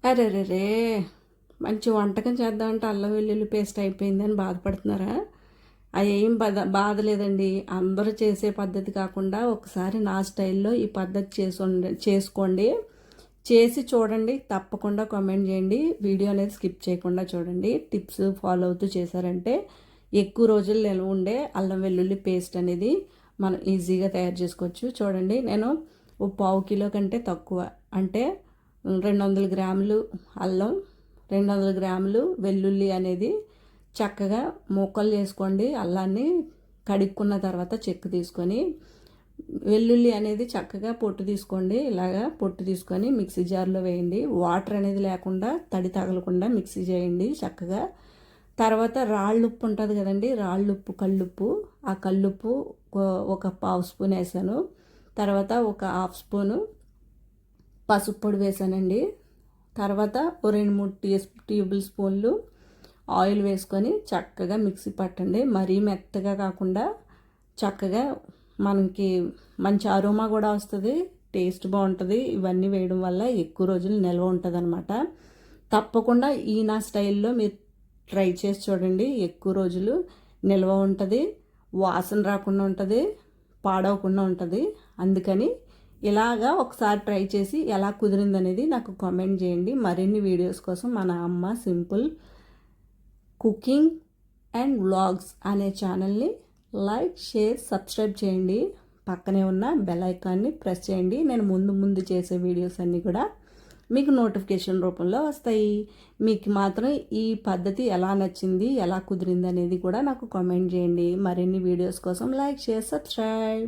అరెరెరే! మంచి వంటకం చేద్దామంటే అల్లం వెల్లుల్లి పేస్ట్ అయిపోయిందని బాధపడుతున్నారా? అయేం బాధ లేదండి. అందరూ చేసే పద్ధతి కాకుండా ఒకసారి నా స్టైల్‌లో ఈ పద్ధతి చేసుకోండి. చేసి చూడండి. తప్పకుండా కామెంట్ చేయండి. వీడియో అనేది స్కిప్ చేయకుండా చూడండి. టిప్స్ ఫాలో అవుతూ చేశారంటే ఎక్కువ రోజులు నిల్వ ఉండే అల్లం వెల్లుల్లి పేస్ట్ అనేది మనం ఈజీగా తయారు చేసుకోవచ్చు. చూడండి, నేను ఓ పావు కిలో కంటే తక్కువ, అంటే 200 గ్రాములు అల్లం, 200 గ్రాములు వెల్లుల్లి అనేది చక్కగా ముక్కలు చేసుకోండి. అల్లాన్ని కడుక్కున్న తర్వాత చెక్కు తీసుకొని, వెల్లుల్లి అనేది చక్కగా పొట్టు తీసుకోండి. ఇలాగా పొట్టు తీసుకొని మిక్సీ జార్లో వేయండి. వాటర్ అనేది లేకుండా, తడి తగలకుండా మిక్సీ చేయండి చక్కగా. తర్వాత రాళ్ళుప్పు ఉంటుంది కదండి, రాళ్ళుప్పు, కల్లుప్పు. ఆ కల్లుప్పు ఒక పావు స్పూన్ వేసాను. తర్వాత ఒక హాఫ్ స్పూను పసుపు పొడి వేసానండి. తర్వాత ఓ 2-3 టేబుల్ స్పూన్లు ఆయిల్ వేసుకొని చక్కగా మిక్సీ పట్టండి. మరీ మెత్తగా కాకుండా చక్కగా మనకి మంచి అరోమా కూడా వస్తుంది, టేస్ట్ బాగుంటుంది. ఇవన్నీ వేయడం వల్ల ఎక్కువ రోజులు నిల్వ ఉంటుంది అనమాట. తప్పకుండా ఈ నా స్టైల్లో మీరు ట్రై చేసి చూడండి. ఎక్కువ రోజులు నిల్వ ఉంటుంది, వాసన రాకుండా ఉంటుంది, పాడవకుండా ఉంటుంది. అందుకని ఇలాగా ఒకసారి ట్రై చేసి ఎలా కుదిరిందనేది నాకు కామెంట్ చేయండి. మరిన్ని వీడియోస్ కోసం మన అమ్మ సింపుల్ కుకింగ్ అండ్ వ్లాగ్స్ అనే ఛానల్ని లైక్, షేర్, సబ్స్క్రైబ్ చేయండి. పక్కనే ఉన్న బెల్ ఐకాన్ని ప్రెస్ చేయండి. నేను ముందు చేసే వీడియోస్ అన్నీ కూడా మీకు నోటిఫికేషన్ రూపంలో వస్తాయి. మీకు మాత్రం ఈ పద్ధతి ఎలా నచ్చింది, ఎలా కుదిరింది అనేది కూడా నాకు కామెంట్ చేయండి. మరిన్ని వీడియోస్ కోసం లైక్, షేర్, సబ్స్క్రైబ్.